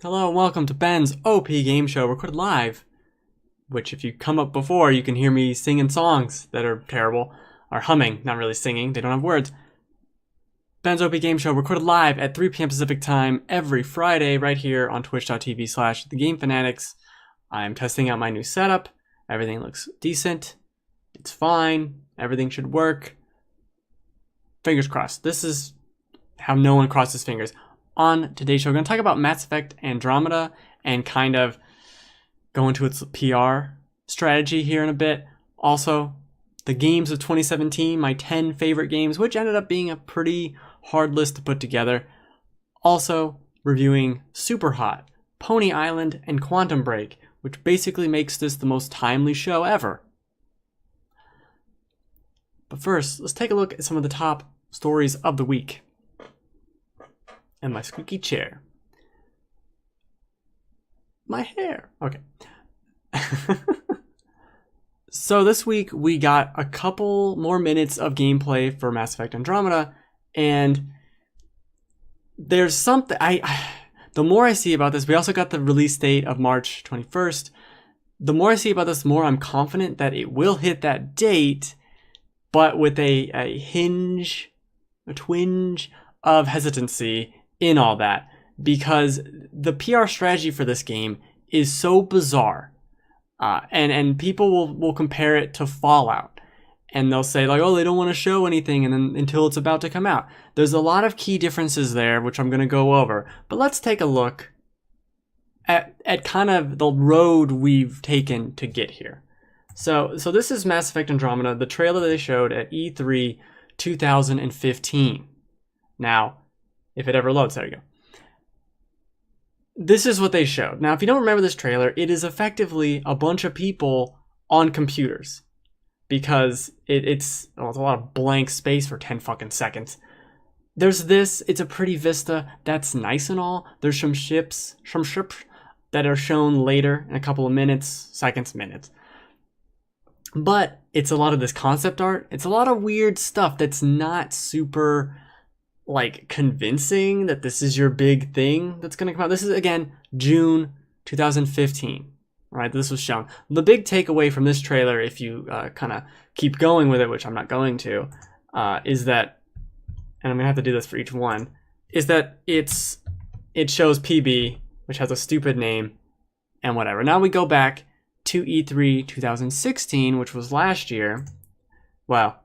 Hello and welcome to Ben's OP Game Show, recorded live. Which, if you come up before, you can hear me singing songs that are terrible. Or humming, not really singing, they don't have words. Ben's OP Game Show, recorded live at 3 p.m. Pacific Time every Friday, right here on twitch.tv/thegamefanatics. I'm testing out my new setup. Everything looks decent. It's fine. Everything should work. Fingers crossed. This is how no one crosses fingers. On today's show, we're going to talk about Mass Effect Andromeda and kind of go into its PR strategy here in a bit. Also, the games of 2017, my 10 favorite games, which ended up being a pretty hard list to put together. Also, reviewing Superhot, Pony Island, and Quantum Break, which basically makes this the most timely show ever. But first, let's take a look at some of the top stories of the week. And my squeaky chair. My hair. Okay. So this week we got a couple more minutes of gameplay for Mass Effect Andromeda, and there's something the more I see about this, we also got the release date of March 21st. The more I see about this, the more I'm confident that it will hit that date, but with a twinge of hesitancy in all that, because the PR strategy for this game is so bizarre, and people will compare it to Fallout, and they'll say like, oh, they don't want to show anything and then until it's about to come out. There's a lot of key differences there, which I'm going to go over, but let's take a look at kind of the road we've taken to get here. So this is Mass Effect Andromeda, the trailer they showed at E3 2015. Now, if it ever loads, there you go. This is what they showed. Now, if you don't remember this trailer, it is effectively a bunch of people on computers. Because it's a lot of blank space for 10 fucking seconds. There's this, it's a pretty vista, that's nice and all. There's some ships that are shown later in a couple of minutes. But it's a lot of this concept art. It's a lot of weird stuff that's not super like convincing that this is your big thing that's going to come out. This is again June 2015, right? This was shown. The big takeaway from this trailer, if you kind of keep going with it, which I'm not going to, is that, and I'm gonna have to do this for each one, is that it shows PB, which has a stupid name and whatever. Now we go back to E3 2016, which was last year. Well,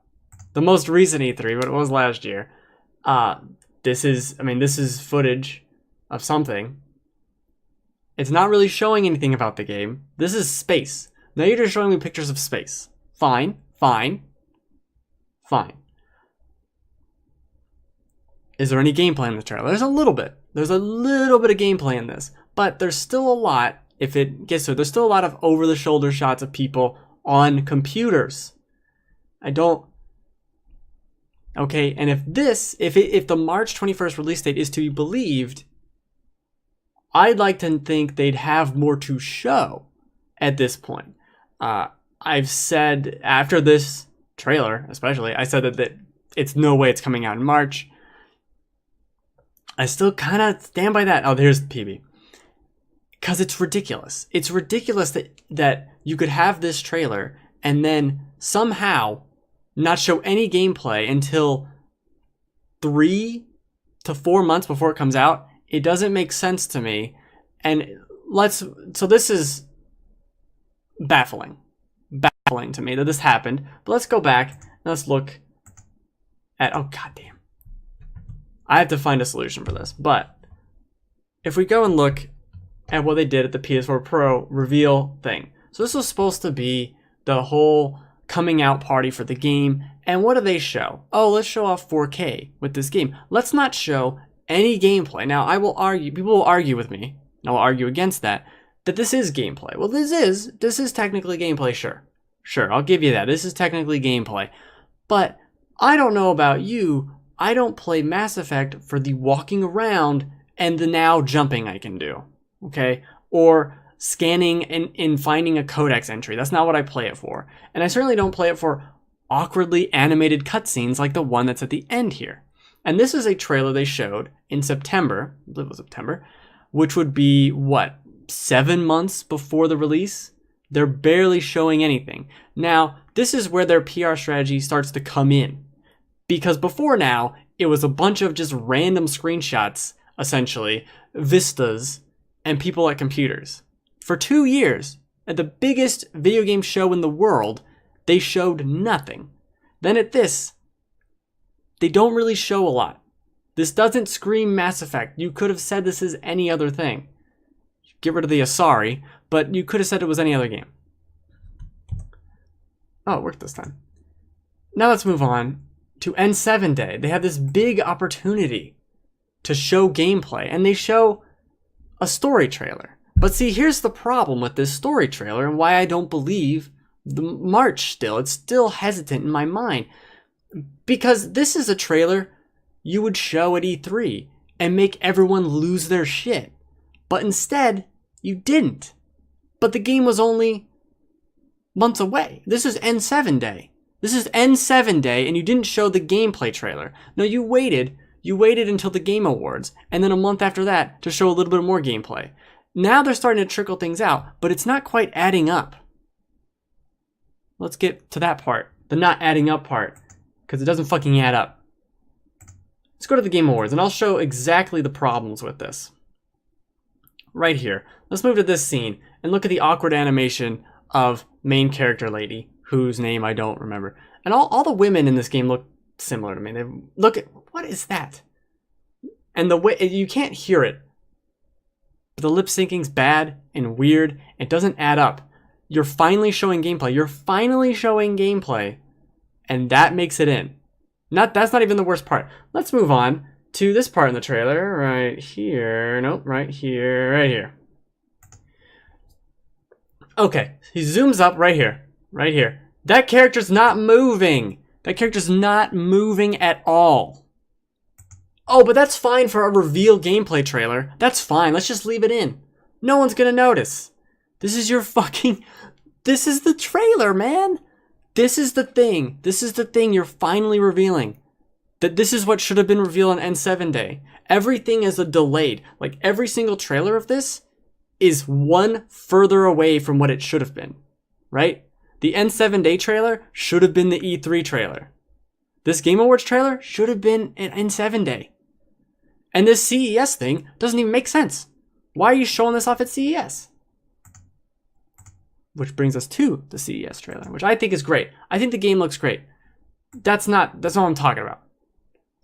the most recent E3, but it was last year. This is footage of something. It's not really showing anything about the game. This is space. Now you're just showing me pictures of space. Fine. Is there any gameplay in the trailer? There's a little bit. There's a little bit of gameplay in this, but there's still a lot, if it gets to it, there's still a lot of over-the-shoulder shots of people on computers. Okay, and if the March 21st release date is to be believed, I'd like to think they'd have more to show at this point. I've said, after this trailer especially, I said that it's no way it's coming out in March. I still kind of stand by that. Oh, there's the PB. Because it's ridiculous. It's ridiculous that you could have this trailer and then somehow not show any gameplay until 3 to 4 months before it comes out. It doesn't make sense to me. And so this is baffling to me that this happened. But let's go back and let's look at, oh goddamn, I have to find a solution for this. But if we go and look at what they did at the PS4 Pro reveal thing. So this was supposed to be the whole coming out party for the game. And what do they show? Oh, let's show off 4K with this game. Let's not show any gameplay. Now, people will argue with me, and I will argue against that this is gameplay. Well, this is technically gameplay, sure, I'll give you that. This is technically gameplay. But I don't know about you, I don't play Mass Effect for the walking around and the now jumping I can do, okay? Or scanning and finding a codex entry. That's not what I play it for. And I certainly don't play it for awkwardly animated cutscenes like the one that's at the end here. And this is a trailer they showed in September, I believe it was September, which would be, what, 7 months before the release? They're barely showing anything. Now, this is where their PR strategy starts to come in. Because before now, it was a bunch of just random screenshots, essentially, vistas, and people at computers. For 2 years, at the biggest video game show in the world, they showed nothing. Then at this, they don't really show a lot. This doesn't scream Mass Effect. You could have said this is any other thing. Get rid of the Asari, but you could have said it was any other game. Oh, it worked this time. Now let's move on to N7 Day. They have this big opportunity to show gameplay, and they show a story trailer. But see, here's the problem with this story trailer and why I don't believe the March still. It's still hesitant in my mind. Because this is a trailer you would show at E3 and make everyone lose their shit. But instead, you didn't. But the game was only months away. This is N7 Day. This is N7 Day, and you didn't show the gameplay trailer. No, you waited. You waited until the Game Awards, and then a month after that to show a little bit more gameplay. Now they're starting to trickle things out, but it's not quite adding up. Let's get to that part, the not adding up part, because it doesn't fucking add up. Let's go to the Game Awards, and I'll show exactly the problems with this. Right here. Let's move to this scene, and look at the awkward animation of main character lady, whose name I don't remember. And all the women in this game look similar to me. They look at, what is that? And the way, you can't hear it. But the lip syncing's bad and weird. It doesn't add up. You're finally showing gameplay. You're finally showing gameplay. And that makes it in. That's not even the worst part. Let's move on to this part in the trailer. Right here. Nope, right here. Right here. Okay, he zooms up right here. Right here. That character's not moving. That character's not moving at all. Oh, but that's fine for a reveal gameplay trailer. That's fine. Let's just leave it in. No one's gonna notice. This is your fucking... This is the trailer, man. This is the thing. This is the thing you're finally revealing. That this is what should have been revealed on N7 Day. Everything is a delayed. Like, every single trailer of this is one further away from what it should have been. Right? The N7 Day trailer should have been the E3 trailer. This Game Awards trailer should have been an N7 Day. And this CES thing doesn't even make sense. Why are you showing this off at CES? Which brings us to the CES trailer, which I think is great. I think the game looks great. That's not what I'm talking about.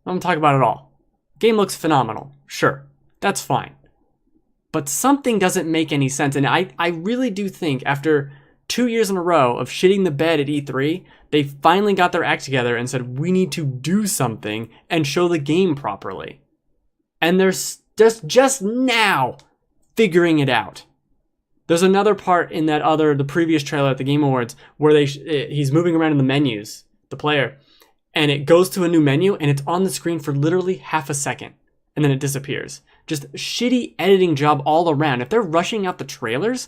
I don't talk about it at all. Game looks phenomenal. Sure. That's fine. But something doesn't make any sense. And I really do think after 2 years in a row of shitting the bed at E3, they finally got their act together and said, we need to do something and show the game properly. And they're just now figuring it out. There's another part in the previous trailer at the Game Awards where he's moving around in the menus, the player, and it goes to a new menu and it's on the screen for literally half a second and then it disappears. Just shitty editing job all around. If they're rushing out the trailers,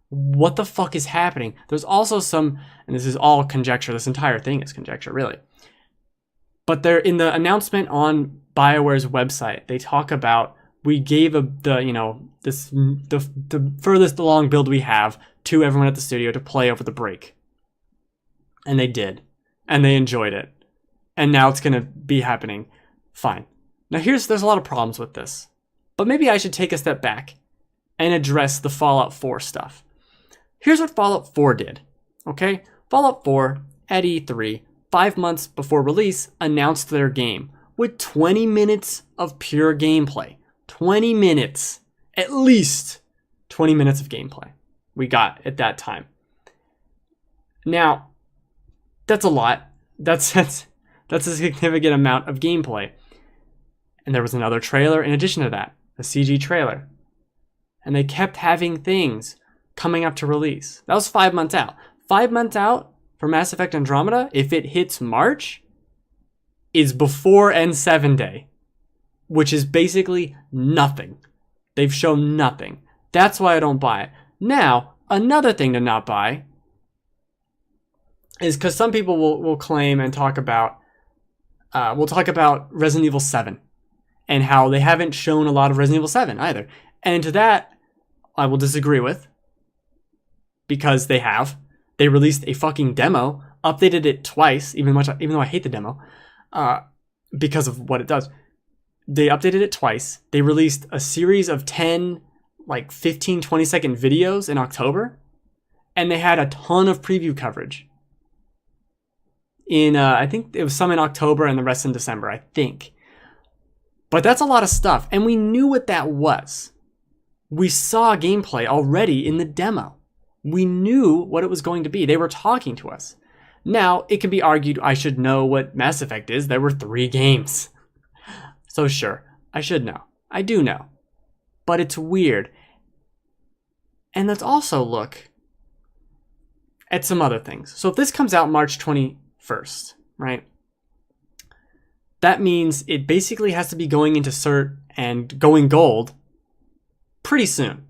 what the fuck is happening? There's also some, and this is all conjecture, this entire thing is conjecture, really. But they're in the announcement on BioWare's website, they talk about, we gave the furthest along build we have to everyone at the studio to play over the break. And they did. And they enjoyed it. And now it's gonna be happening. Fine. Now there's a lot of problems with this. But maybe I should take a step back and address the Fallout 4 stuff. Here's what Fallout 4 did, okay? Fallout 4, at E3, 5 months before release, announced their game with 20 minutes of pure gameplay. 20 minutes. At least 20 minutes of gameplay we got at that time. Now, that's a lot. That's a significant amount of gameplay. And there was another trailer in addition to that, a CG trailer. And they kept having things coming up to release. That was 5 months out. 5 months out for Mass Effect Andromeda, if it hits March, is before N7 Day, which is basically nothing. They've shown nothing. That's why I don't buy it. Now, another thing to not buy is because some people will claim and talk about Resident Evil 7 and how they haven't shown a lot of Resident Evil 7 either. And to that, I will disagree with, because they have. They released a fucking demo, updated it twice, even though I hate the demo, because of what it does. They updated it twice. They released a series of 10, 15, 20-second videos in October, and they had a ton of preview coverage. I think it was some in October and the rest in December, I think. But that's a lot of stuff, and we knew what that was. We saw gameplay already in the demo. We knew what it was going to be. They were talking to us. Now, it can be argued I should know what Mass Effect is. There were 3 games. So sure, I should know. I do know. But it's weird. And let's also look at some other things. So if this comes out March 21st, right? That means it basically has to be going into cert and going gold pretty soon.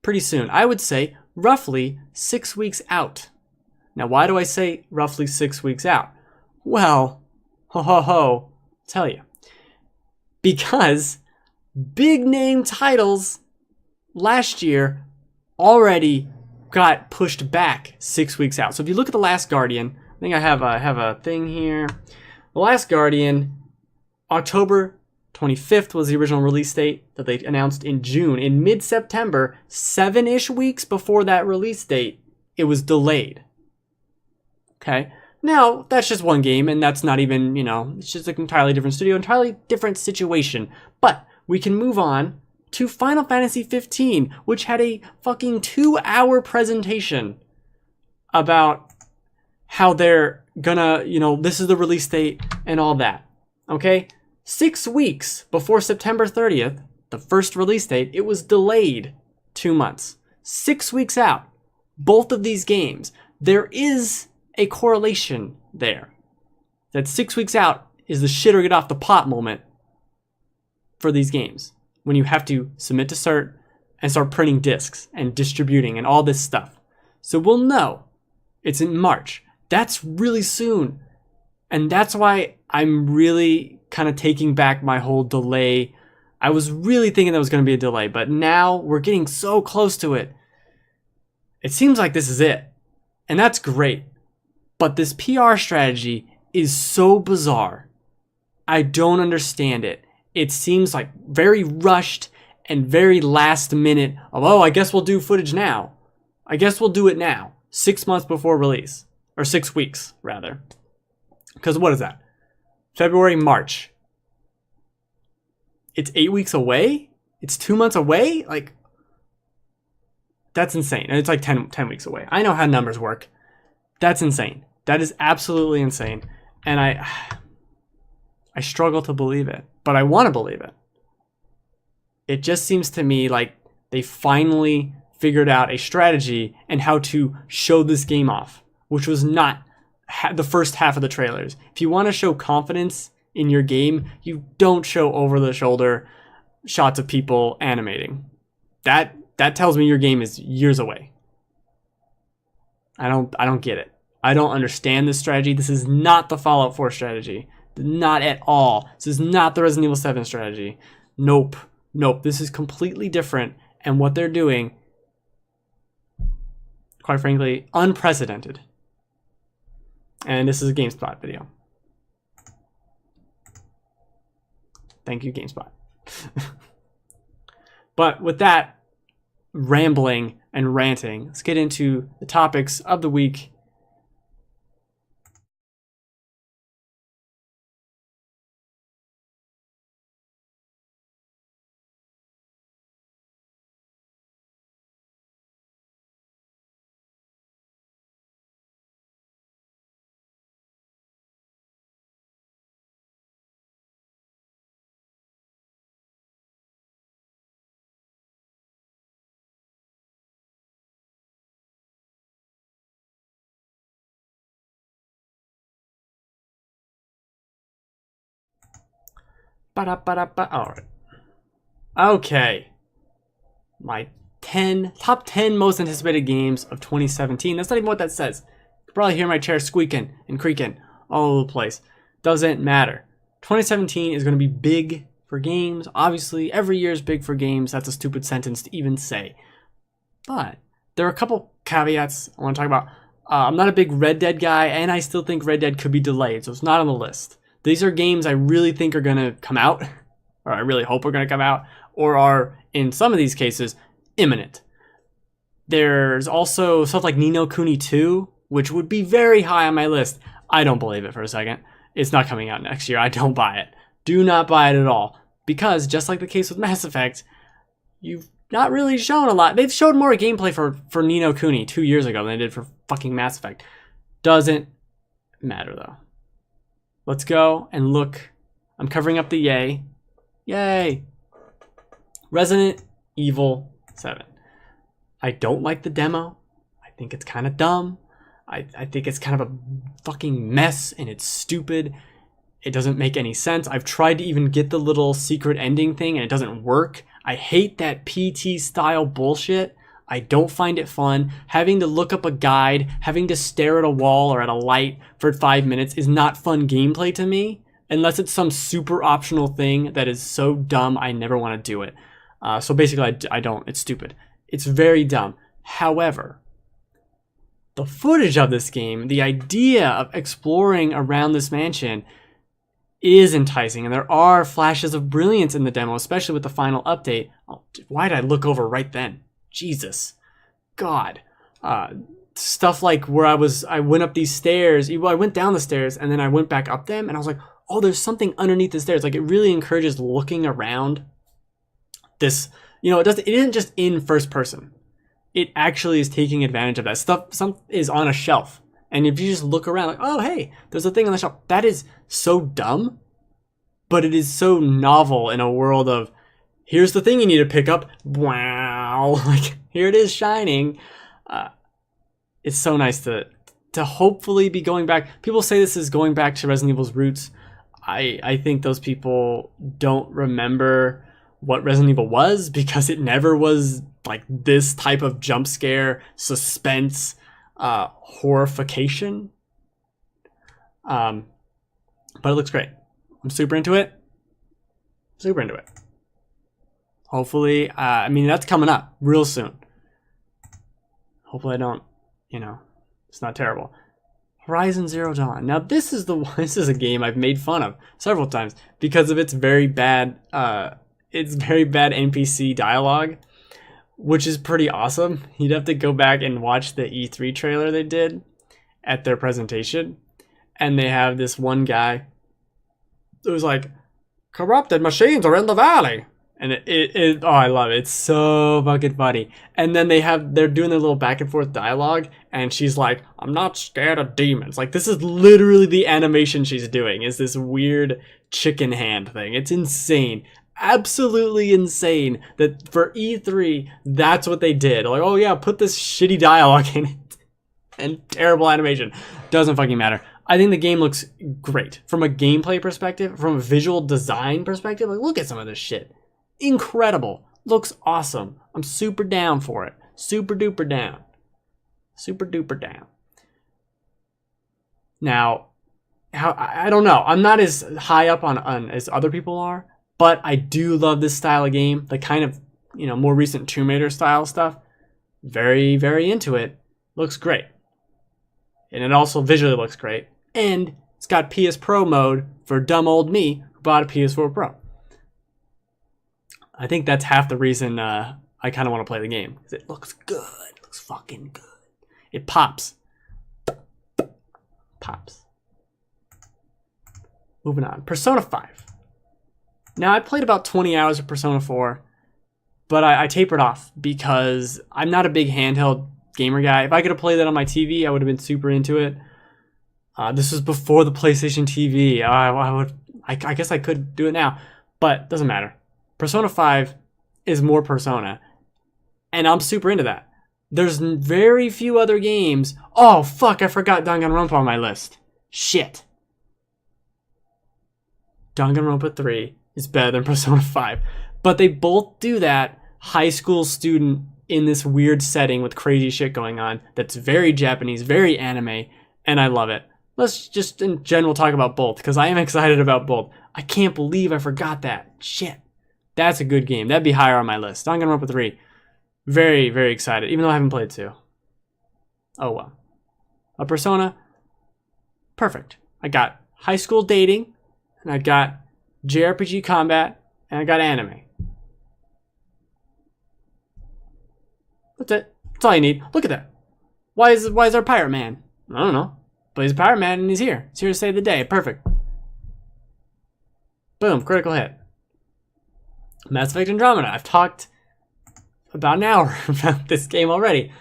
Pretty soon. I would say roughly 6 weeks out. Now, why do I say roughly 6 weeks out? Well, tell you. Because big name titles last year already got pushed back 6 weeks out. So if you look at The Last Guardian, I think I have a thing here. The Last Guardian, October 25th was the original release date that they announced in June. In mid-September, 7-ish weeks before that release date, it was delayed. Okay? Now, that's just one game, and that's not even, it's just an entirely different studio, entirely different situation. But we can move on to Final Fantasy 15, which had a fucking 2-hour presentation about how they're gonna, this is the release date and all that. Okay? 6 weeks before September 30th, the first release date, it was delayed 2 months. 6 weeks out. Both of these games. There is a correlation there. That 6 weeks out is the shit or get off the pot moment for these games. When you have to submit to cert and start printing discs and distributing and all this stuff. So we'll know. It's in March. That's really soon. And that's why I'm really kind of taking back my whole delay. I was really thinking there was going to be a delay, but now we're getting so close to it. It seems like this is it. And that's great. But this PR strategy is so bizarre. I don't understand it. It seems like very rushed and very last minute of, I guess we'll do footage now. I guess we'll do it now. 6 months before release. Or 6 weeks, rather. Because what is that? February, March. It's 8 weeks away? It's 2 months away? That's insane. And it's 10 weeks away. I know how numbers work. That's insane. That is absolutely insane. And I struggle to believe it. But I want to believe it. It just seems to me like they finally figured out a strategy and how to show this game off, which was not the first half of the trailers. If you want to show confidence in your game, you don't show over-the-shoulder shots of people animating. That tells me your game is years away. I don't get it. I don't understand this strategy. This is not the Fallout 4 strategy. Not at all. This is not the Resident Evil 7 strategy. Nope. This is completely different. And what they're doing, quite frankly, unprecedented. And this is a GameSpot video. Thank you, GameSpot. But with that rambling and ranting, let's get into the topics of the week. All right. Okay. My top 10 most anticipated games of 2017. That's not even what that says. You can probably hear my chair squeaking and creaking all over the place. Doesn't matter. 2017 is going to be big for games. Obviously, every year is big for games. That's a stupid sentence to even say. But there are a couple caveats I want to talk about. I'm not a big Red Dead guy, and I still think Red Dead could be delayed, so it's not on the list. These are games I really think are going to come out, or I really hope are going to come out, or are, in some of these cases, imminent. There's also stuff like Ni no Kuni 2, which would be very high on my list. I don't believe it for a second. It's not coming out next year. I don't buy it. Do not buy it at all. Because, just like the case with Mass Effect, you've not really shown a lot. They've showed more gameplay for Ni no Kuni 2 years ago than they did for fucking Mass Effect. Doesn't matter, though. Let's go and look. I'm covering up the yay. Yay! Resident Evil 7. I don't like the demo. I think it's kind of dumb. I think it's kind of a fucking mess, and it's stupid. It doesn't make any sense. I've tried to even get the little secret ending thing, and it doesn't work. I hate that PT style bullshit. I don't find it fun. Having to look up a guide, having to stare at a wall or at a light for 5 minutes is not fun gameplay to me, unless it's some super optional thing that is so dumb I never want to do it. So basically, I don't. It's stupid. It's very dumb. However, the footage of this game, the idea of exploring around this mansion is enticing, and there are flashes of brilliance in the demo, especially with the final update. Oh, why did I look over right then? Jesus. God. Stuff like where I went up these stairs. Well, I went down the stairs, and then I went back up them, and I was like, oh, there's something underneath the stairs. Like, it really encourages looking around this. You know, it isn't just in first person. It actually is taking advantage of that stuff. Some is on a shelf, and if you just look around, like, oh hey, there's a thing on the shelf. That is so dumb, but it is so novel in a world of here's the thing you need to pick up. Wow, like here it is shining. It's so nice to hopefully be going back. People say this is going back to Resident Evil's roots. I think those people don't remember what Resident Evil was, because it never was like this type of jump scare, suspense, horrification. But it looks great. I'm super into it. Super into it. Hopefully, I mean, that's coming up real soon. Hopefully I don't, it's not terrible. Horizon Zero Dawn. Now this is a game I've made fun of several times because of its very bad NPC dialogue, which is pretty awesome. You'd have to go back and watch the E3 trailer they did at their presentation, and they have this one guy who's like, corrupted machines are in the valley. And oh, I love it. It's so fucking funny. And then they're doing their little back and forth dialogue, and she's like, I'm not scared of demons. Like, this is literally the animation she's doing, is this weird chicken hand thing. It's insane. Absolutely insane that for E3, that's what they did. Like, oh yeah, put this shitty dialogue in it. And terrible animation. Doesn't fucking matter. I think the game looks great. From a gameplay perspective, from a visual design perspective, like, look at some of this shit. Incredible. Looks awesome. I'm super down for it. Super duper down. Super duper down. Now, I don't know. I'm not as high up on as other people are, but I do love this style of game. The kind of, more recent Tomb Raider style stuff. Very, very into it. Looks great. And it also visually looks great. And it's got PS Pro mode for dumb old me who bought a PS4 Pro. I think that's half the reason I kind of want to play the game. Because it looks good. It looks fucking good. It pops. Pops. Moving on. Persona 5. Now, I played about 20 hours of Persona 4. But I tapered off because I'm not a big handheld gamer guy. If I could have played that on my TV, I would have been super into it. This was before the PlayStation TV. I guess I could do it now. But it doesn't matter. Persona 5 is more Persona, and I'm super into that. There's very few other games. Oh, fuck, I forgot Danganronpa on my list. Shit. Danganronpa 3 is better than Persona 5, but they both do that high school student in this weird setting with crazy shit going on that's very Japanese, very anime, and I love it. Let's just in general talk about both, because I am excited about both. I can't believe I forgot that. Shit. That's a good game. That'd be higher on my list. Danganronpa 3. Very, very excited, even though I haven't played 2. Oh well. A Persona. Perfect. I got high school dating, and I got JRPG combat, and I got anime. That's it. That's all you need. Look at that. Why is our pirate man? I don't know. But he's a pirate man and he's here. He's here to save the day. Perfect. Boom. Critical hit. Mass Effect Andromeda. I've talked about an hour about this game already.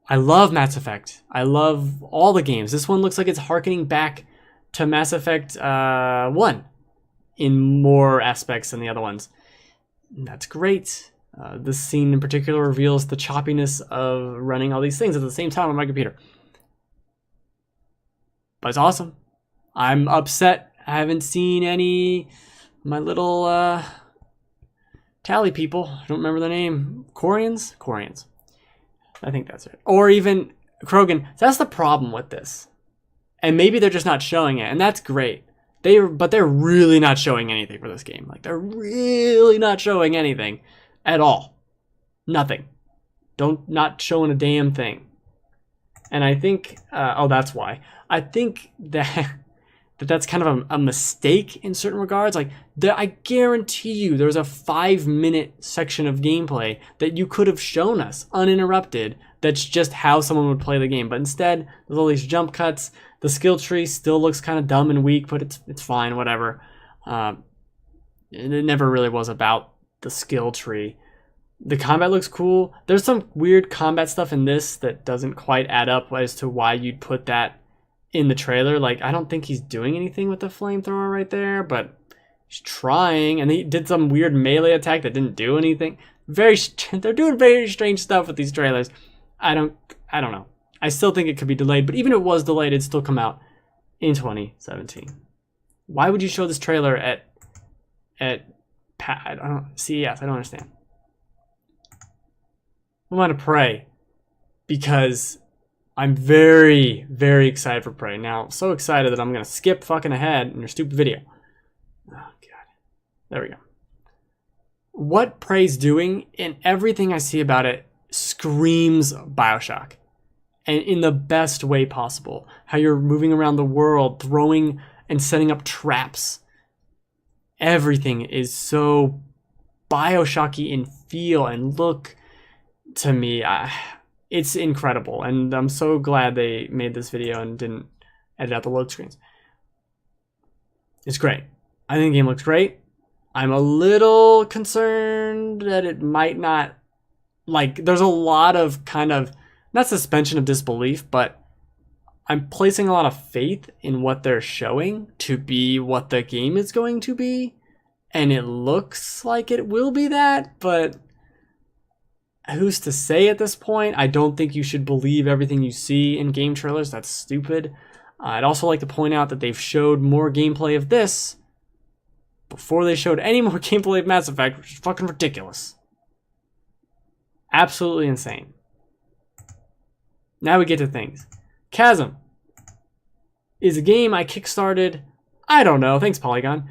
I love Mass Effect. I love all the games. This one looks like it's harkening back to Mass Effect 1 in more aspects than the other ones. And that's great. This scene in particular reveals the choppiness of running all these things at the same time on my computer. But it's awesome. I'm upset. I haven't seen any my little tally people. I don't remember the name. Corians? Corians. I think that's it. Or even Krogan. That's the problem with this. And maybe they're just not showing it, and that's great. But they're really not showing anything for this game. Like, they're really not showing anything at all. Nothing. Not showing a damn thing. And I think, that's why. I think that's kind of a mistake in certain regards. Like, I guarantee you there's a 5-minute section of gameplay that you could have shown us uninterrupted. That's just how someone would play the game. But instead, there's all these jump cuts. The skill tree still looks kind of dumb and weak, but it's fine, whatever. It never really was about the skill tree. The combat looks cool. There's some weird combat stuff in this that doesn't quite add up as to why you'd put that in the trailer. Like, I don't think he's doing anything with the flamethrower right there, but he's trying. And he did some weird melee attack that didn't do anything. They're doing very strange stuff with these trailers. I don't know. I still think it could be delayed, but even if it was delayed, it'd still come out in 2017. Why would you show this trailer at I don't know, CES? I don't understand. I'm going to Prey because I'm very, very excited for Prey. Now, so excited that I'm going to skip fucking ahead in your stupid video. Oh, God. There we go. What Prey's doing and everything I see about it screams BioShock. And in the best way possible. How you're moving around the world, throwing and setting up traps. Everything is so BioShocky in feel and look to me. It's incredible. And I'm so glad they made this video and didn't edit out the load screens. It's great. I think the game looks great. I'm a little concerned that it might not... Like, there's a lot of kind of... Not suspension of disbelief, but I'm placing a lot of faith in what they're showing to be what the game is going to be. And it looks like it will be that, but who's to say at this point? I don't think you should believe everything you see in game trailers. That's stupid. I'd also like to point out that they've showed more gameplay of this before they showed any more gameplay of Mass Effect, which is fucking ridiculous. Absolutely insane. Now we get to things. Chasm is a game I kickstarted, I don't know, thanks Polygon.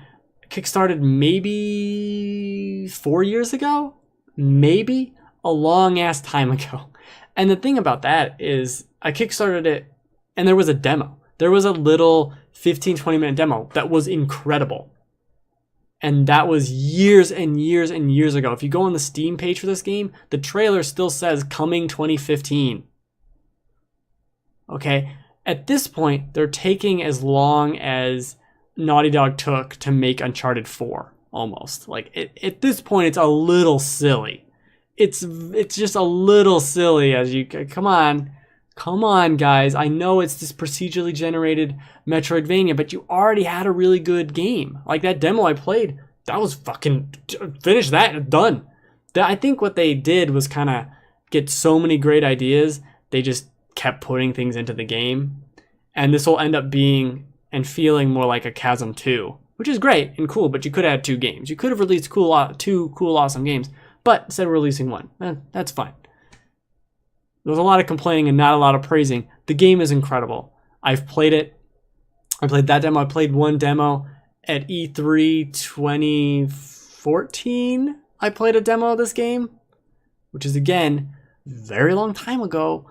Kickstarted maybe 4 years ago? Maybe? A long ass time ago. And the thing about that is I kickstarted it and there was a demo. There was a little 15-20 minute demo that was incredible. And that was years and years and years ago. If you go on the Steam page for this game, the trailer still says coming 2015. Okay, at this point, they're taking as long as Naughty Dog took to make Uncharted 4, almost. Like, at this point, it's a little silly. It's just a little silly as you... Come on, guys. I know it's this procedurally generated Metroidvania, but you already had a really good game. Like, that demo I played, that was fucking... Finish that, done. I think what they did was kind of get so many great ideas, they just kept putting things into the game, and this will end up being and feeling more like a Chasm 2, which is great and cool, but you could have had 2 games. You could have released two cool, awesome games, but instead of releasing one, that's fine. There's a lot of complaining and not a lot of praising. The game is incredible. I've played it. I played that demo. I played one demo, at E3 2014, I played a demo of this game, which is, again, very long time ago.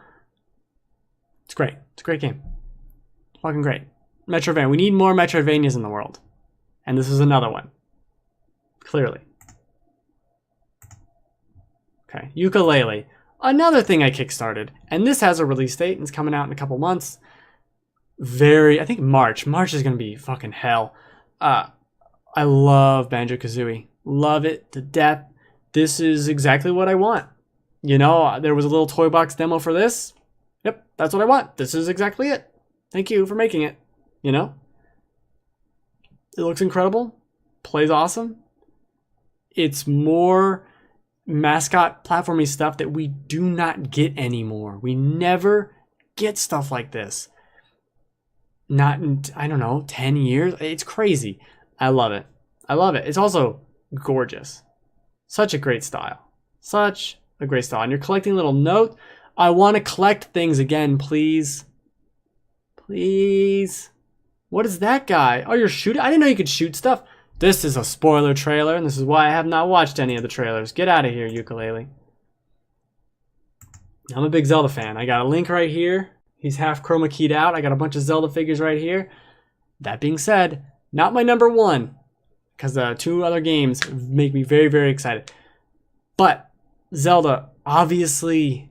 It's great. It's a great game. Fucking great. Metroidvania. We need more Metroidvanias in the world. And this is another one. Clearly. Okay. Yooka-Laylee. Another thing I kickstarted. And this has a release date and it's coming out in a couple months. I think March. March is going to be fucking hell. I love Banjo-Kazooie. Love it to death. This is exactly what I want. You know, there was a little toy box demo for this. Yep, that's what I want. This is exactly it. Thank you for making it. You know? It looks incredible. Plays awesome. It's more mascot platformy stuff that we do not get anymore. We never get stuff like this. Not in, I don't know, 10 years. It's crazy. I love it. I love it. It's also gorgeous. Such a great style. Such a great style. And you're collecting little notes. I want to collect things again, please. Please. What is that guy? Oh, you're shooting? I didn't know you could shoot stuff. This is a spoiler trailer, and this is why I have not watched any of the trailers. Get out of here, Yooka-Laylee. I'm a big Zelda fan. I got a Link right here. He's half chroma keyed out. I got a bunch of Zelda figures right here. That being said, not my number one, because the two other games make me very, very excited. But Zelda obviously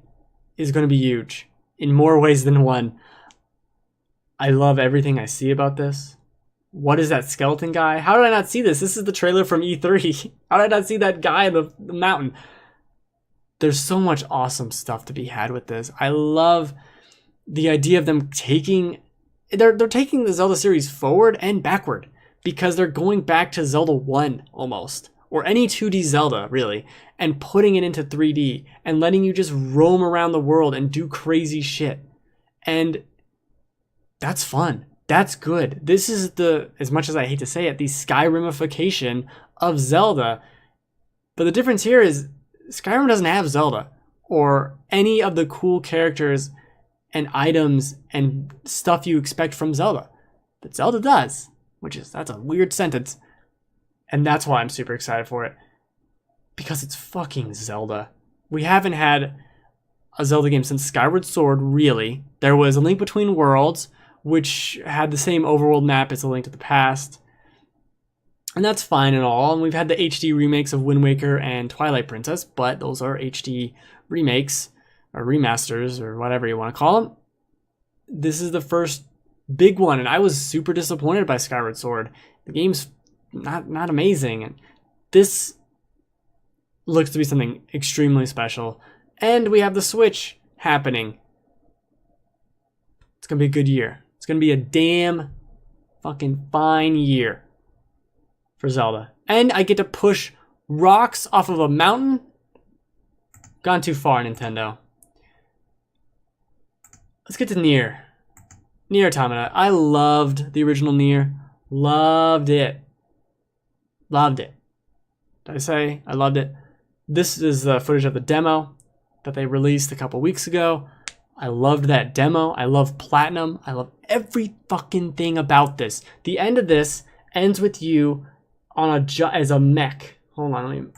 is going to be huge in more ways than one. I love everything I see about this. What is that skeleton guy? How did I not see this? This is the trailer from E3. How did I not see that guy in the mountain? There's so much awesome stuff to be had with this. I love the idea of them taking... They're taking the Zelda series forward and backward, because they're going back to Zelda 1 almost, or any 2D Zelda really, and putting it into 3D and letting you just roam around the world and do crazy shit. And that's fun. That's good. This is the, as much as I hate to say it, the Skyrimification of Zelda. But the difference here is Skyrim doesn't have Zelda or any of the cool characters and items and stuff you expect from Zelda. But Zelda does, that's a weird sentence. And that's why I'm super excited for it. Because it's fucking Zelda. We haven't had a Zelda game since Skyward Sword, really. There was A Link Between Worlds, which had the same overworld map as A Link to the Past. And that's fine and all. And we've had the HD remakes of Wind Waker and Twilight Princess, but those are HD remakes, or remasters, or whatever you want to call them. This is the first big one, and I was super disappointed by Skyward Sword. The game's not amazing, and this looks to be something extremely special. And we have the Switch happening. It's going to be a good year. It's going to be a damn fucking fine year for Zelda. And I get to push rocks off of a mountain. Gone too far, Nintendo. Let's get to Nier. Nier Automata. I loved the original Nier. Loved it. Loved it. Did I say I loved it? This is the footage of the demo that they released a couple weeks ago. I loved that demo. I love Platinum. I love every fucking thing about this. The end of this ends with you on as a mech. Hold on.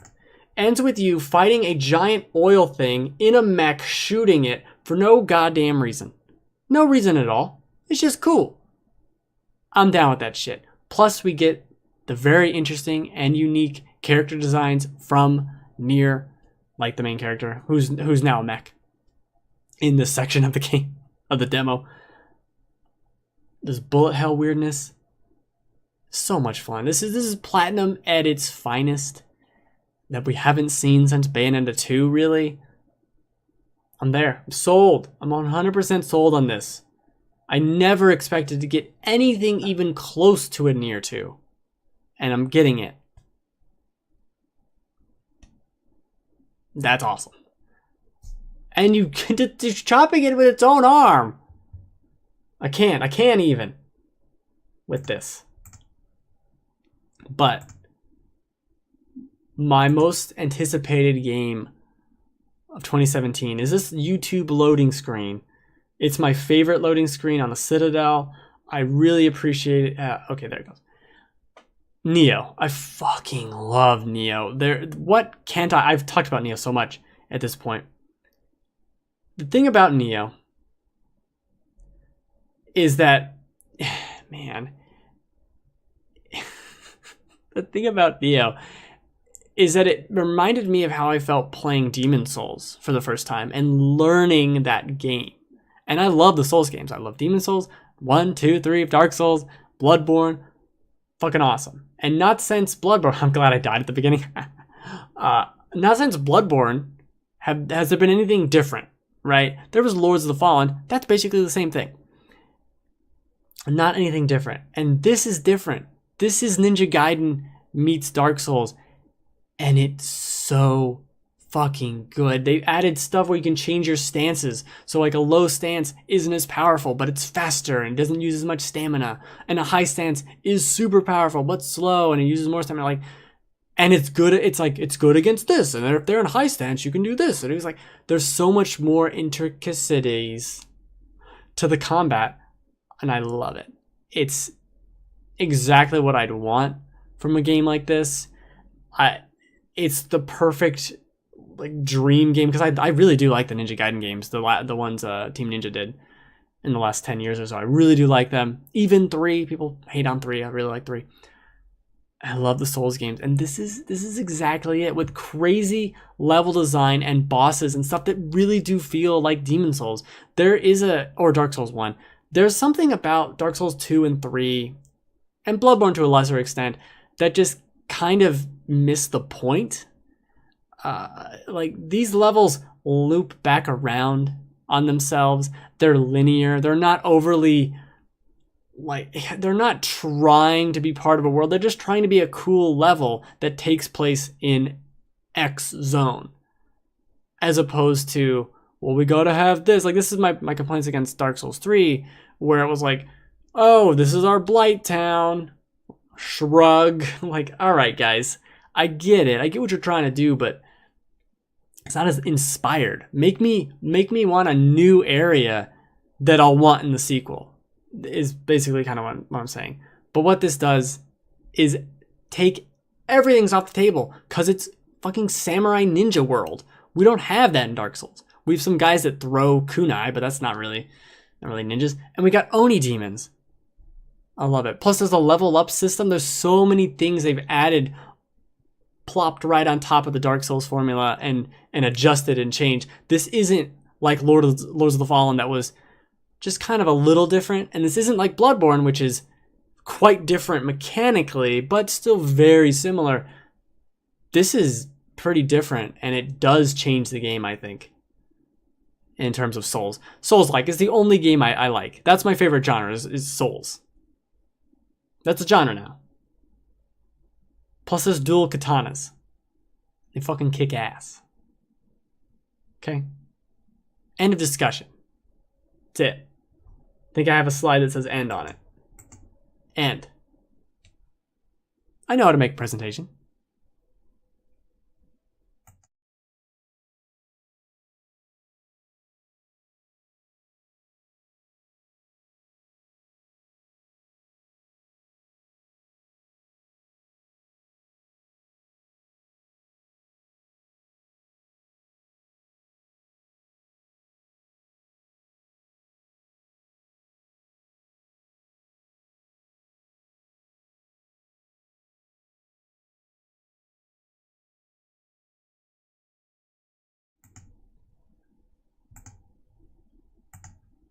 Ends with you fighting a giant oil thing in a mech, shooting it for no goddamn reason. No reason at all. It's just cool. I'm down with that shit. Plus, we get the very interesting and unique character designs from Nier, like the main character, who's now a mech in this section of the game, of the demo. This bullet hell weirdness. So much fun. This is Platinum at its finest that we haven't seen since Bayonetta 2, really. I'm there. I'm sold. I'm 100% sold on this. I never expected to get anything even close to a Nier 2. And I'm getting it. That's awesome. And you just chopping it with its own arm. I can't even with this. But my most anticipated game of 2017 is this YouTube loading screen. It's my favorite loading screen on the Citadel. I really appreciate it. Okay, there it goes. Neo. I fucking love Neo. What can't I? I've talked about Neo so much at this point. The thing about Neo is that, man, the thing about Neo is that it reminded me of how I felt playing Demon Souls for the first time and learning that game. And I love the Souls games. I love Demon Souls 1, 2, 3, Dark Souls, Bloodborne. Fucking awesome. And not since Bloodborne, I'm glad I died at the beginning. Not since Bloodborne has there been anything different, right? There was Lords of the Fallen. That's basically the same thing. Not anything different. And this is different. This is Ninja Gaiden meets Dark Souls. And it's so fucking good. They added stuff where you can change your stances. So like a low stance isn't as powerful, but it's faster and doesn't use as much stamina. And a high stance is super powerful, but slow and it uses more stamina. Like, and it's good. It's like, it's good against this. And if they're in high stance, you can do this. And it was like, there's so much more intricacies to the combat. And I love it. It's exactly what I'd want from a game like this. It's the perfect like dream game because I really do like the Ninja Gaiden games, the ones Team Ninja did in the last 10 years or so. I really do like them. Even 3, people hate on 3. I really like 3. I love the Souls games, and this is exactly it, with crazy level design and bosses and stuff that really do feel like Demon Souls. Or Dark Souls 1. There's something about Dark Souls 2 and 3 and Bloodborne to a lesser extent that just kind of miss the point. Like these levels loop back around on themselves. They're linear. They're not overly they're not trying to be part of a world. They're just trying to be a cool level that takes place in X zone, as opposed to, well, we gotta have this. Like, this is my complaints against Dark Souls 3, where it was like, oh, this is our Blight Town. Shrug. Like, all right, guys, I get it. I get what you're trying to do, but it's not as inspired. Make me want a new area that I'll want in the sequel, is basically kind of what I'm saying. But what this does is take everything's off the table, because it's fucking Samurai Ninja World. We don't have that in Dark Souls. We have some guys that throw kunai, but that's not really ninjas. And we got Oni demons. I love it. Plus, there's a level up system. There's so many things they've added, plopped right on top of the Dark Souls formula and adjusted and changed. This isn't like Lords of the Fallen that was just kind of a little different. And this isn't like Bloodborne, which is quite different mechanically, but still very similar. This is pretty different, and it does change the game, I think, in terms of Souls. Souls-like is the only game I like. That's my favorite genre, is Souls. That's a genre now. Plus there's dual katanas. They fucking kick ass. Okay? End of discussion. That's it. I think I have a slide that says end on it. End. I know how to make a presentation.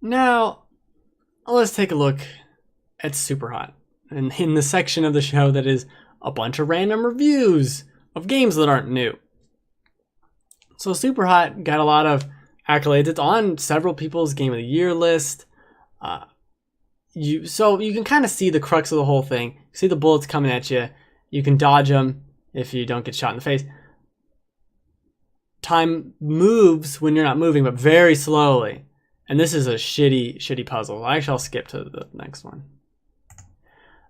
Now, let's take a look at Superhot, and in the section of the show that is a bunch of random reviews of games that aren't new. So Superhot got a lot of accolades. It's on several people's Game of the Year list. So you can kind of see the crux of the whole thing. You see the bullets coming at you. You can dodge them if you don't get shot in the face. Time moves when you're not moving, but very slowly. And this is a shitty puzzle. Actually, I'll skip to the next one.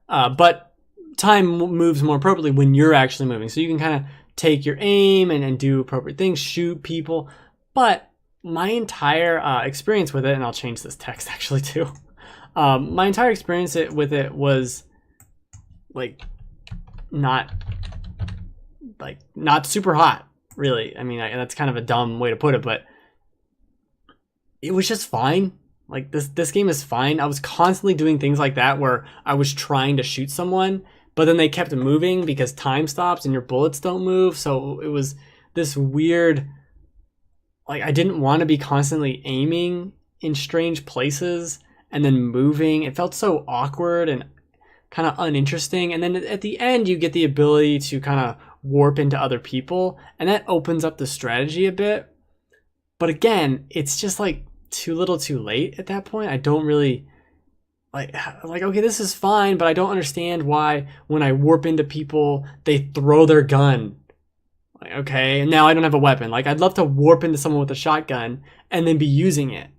But time moves more appropriately when you're actually moving. So you can kind of take your aim and do appropriate things, shoot people. But my entire experience with it, and I'll change this text actually too. My entire experience with it was like not super hot, really. I mean, that's kind of a dumb way to put it, but it was just fine. Like this game is fine. I was constantly doing things like that where I was trying to shoot someone, but then they kept moving because time stops and your bullets don't move. So it was this weird, like I didn't want to be constantly aiming in strange places and then moving. It felt so awkward and kind of uninteresting. And then at the end, you get the ability to kind of warp into other people, and that opens up the strategy a bit. But again, it's just like too little too late at that point. I don't really like, okay, this is fine, but I don't understand why when I warp into people, they throw their gun. Like, okay, and now I don't have a weapon. Like, I'd love to warp into someone with a shotgun and then be using it,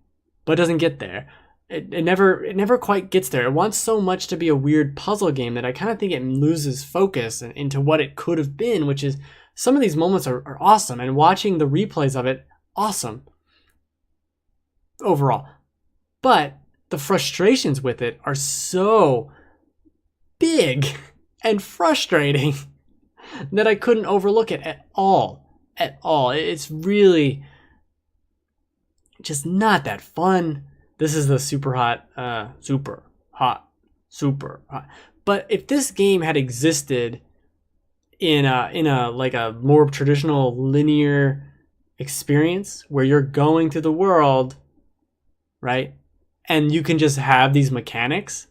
but it doesn't get there. It never quite gets there. It wants so much to be a weird puzzle game that I kind of think it loses focus into what it could have been, which is some of these moments are awesome, and watching the replays of it, awesome overall. But the frustrations with it are so big and frustrating that I couldn't overlook it at all. At all. It's really just not that fun. This is the super hot. But if this game had existed in a like a more traditional linear experience where you're going through the world, right? And you can just have these mechanics.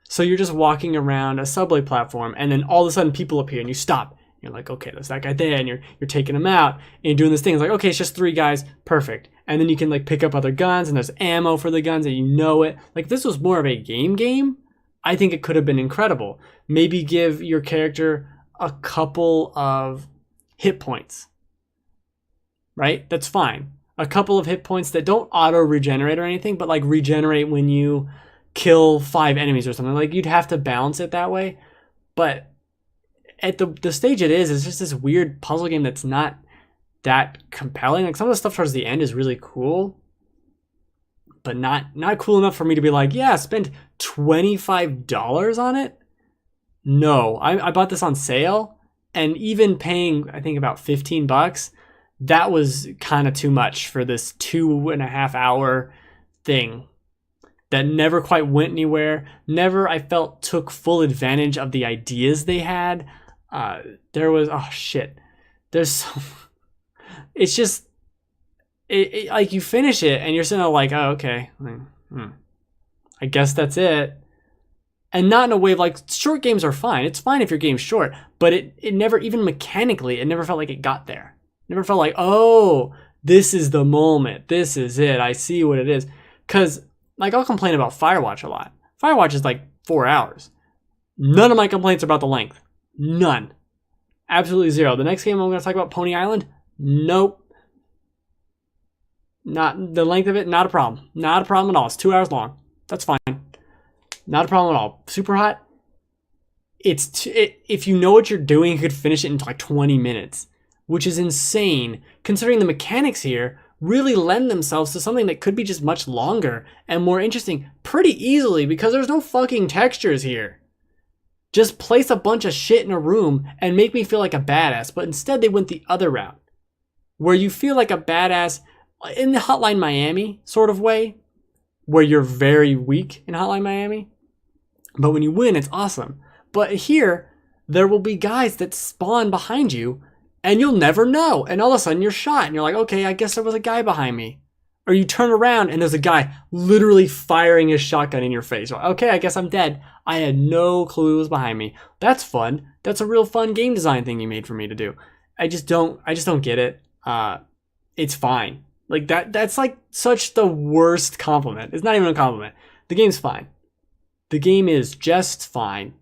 So you're just walking around a subway platform, and then all of a sudden people appear and you stop. You're like, okay, there's that guy there, and you're taking him out, and you're doing this thing. It's like, okay, it's just 3 guys, perfect. And then you can like pick up other guns, and there's ammo for the guns, and you know it. Like, if this was more of a game, I think it could have been incredible. Maybe give your character a couple of hit points, right? That's fine. A couple of hit points that don't auto regenerate or anything, but like regenerate when you kill 5 enemies or something. Like, you'd have to balance it that way. But at the stage it is, it's just this weird puzzle game that's not that compelling. Like, some of the stuff towards the end is really cool, but not cool enough for me to be like, yeah, spend $25 on it. No, I bought this on sale, and even paying, I think, about $15, that was kind of too much for this 2.5 hour thing that never quite went anywhere. Never, I felt, took full advantage of the ideas they had. There was, oh shit, there's so, it's just, it like you finish it and you're sitting there like, oh, okay, I guess that's it. And not in a way of like, short games are fine. It's fine if your game's short, but it never, even mechanically, it never felt like it got there. It never felt like, oh, this is the moment. This is it. I see what it is. Because, like, I'll complain about Firewatch a lot. Firewatch is like 4 hours. None of my complaints are about the length. None. Absolutely zero. The next game I'm going to talk about, Pony Island, nope. Not the length of it, not a problem. Not a problem at all. It's 2 hours long. That's fine. Not a problem at all. Superhot, if you know what you're doing, you could finish it in like 20 minutes, which is insane considering the mechanics here really lend themselves to something that could be just much longer and more interesting pretty easily because there's no fucking textures here. Just place a bunch of shit in a room and make me feel like a badass, but instead they went the other route, where you feel like a badass in the Hotline Miami sort of way, where you're very weak in Hotline Miami, but when you win, it's awesome. But here, there will be guys that spawn behind you, and you'll never know, and all of a sudden you're shot, and you're like, okay, I guess there was a guy behind me. Or you turn around, and there's a guy literally firing his shotgun in your face. Okay, I guess I'm dead. I had no clue it was behind me. That's fun. That's a real fun game design thing you made for me to do. I just don't get it. It's fine. Like that's like such the worst compliment. It's not even a compliment. The game's fine. The game is just fine.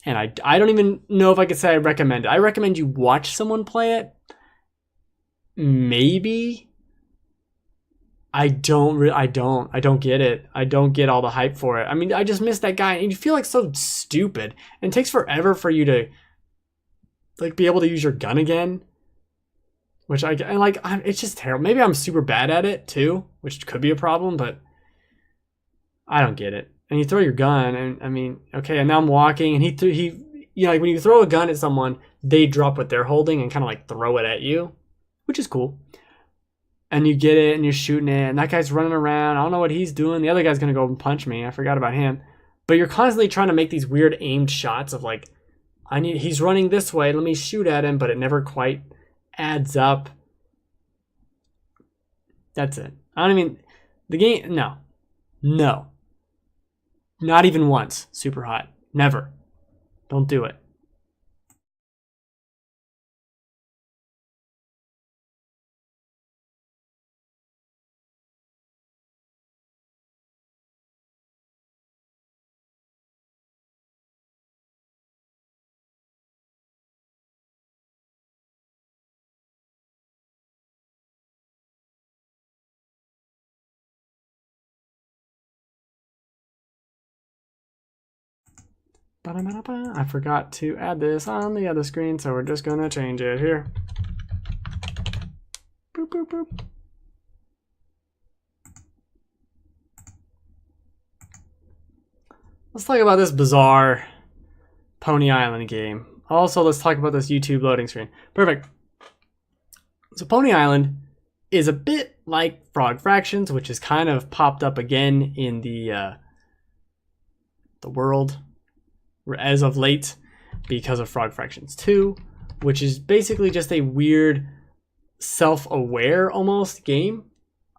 And I don't even know if I could say I recommend it. I recommend you watch someone play it. Maybe. I don't get it. I don't get all the hype for it. I mean, I just miss that guy, and you feel like so stupid. And it takes forever for you to like be able to use your gun again. Which it's just terrible. Maybe I'm super bad at it too, which could be a problem, but I don't get it. And you throw your gun, and I mean, okay, and now I'm walking, and he you know, like when you throw a gun at someone, they drop what they're holding and kind of like throw it at you, which is cool. And you get it and you're shooting it, and that guy's running around. I don't know what he's doing. The other guy's gonna go and punch me. I forgot about him. But you're constantly trying to make these weird aimed shots of like, he's running this way, let me shoot at him, but it never quite adds up. That's it. I don't even, the game, no. Not even once, Superhot. Never. Don't do it. I forgot to add this on the other screen, so we're just gonna change it here. Boop, boop, boop. Let's talk about this bizarre Pony Island game. Also, let's talk about this YouTube loading screen. Perfect. So Pony Island is a bit like Frog Fractions, which has kind of popped up again in the world as of late because of Frog Fractions 2, which is basically just a weird self-aware almost game.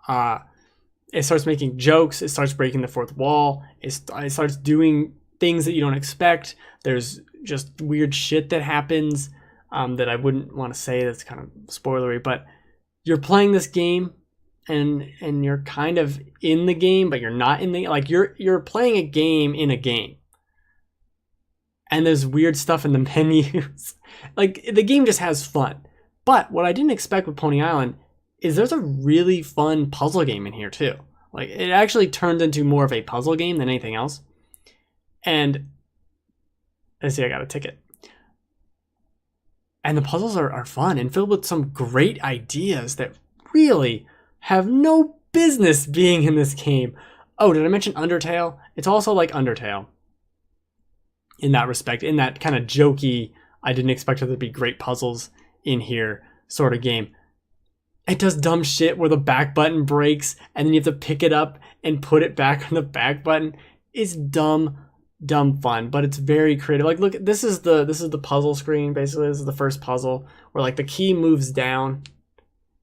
It starts making jokes, it starts breaking the fourth wall, it starts doing things that you don't expect. There's just weird shit that happens that I wouldn't want to say, that's kind of spoilery, but you're playing this game and you're kind of in the game, but you're not in the, like you're playing a game in a game. And there's weird stuff in the menus. Like, the game just has fun. But what I didn't expect with Pony Island is there's a really fun puzzle game in here too. Like, it actually turned into more of a puzzle game than anything else. And let's see, I got a ticket. And the puzzles are fun and filled with some great ideas that really have no business being in this game. Oh, did I mention Undertale? It's also like Undertale in that respect, in that kind of jokey, I didn't expect there to be great puzzles in here sort of game. It does dumb shit where the back button breaks and then you have to pick it up and put it back on the back button. It's dumb fun, but it's very creative. Like, look, this is the puzzle screen. Basically, this is the first puzzle where like the key moves down,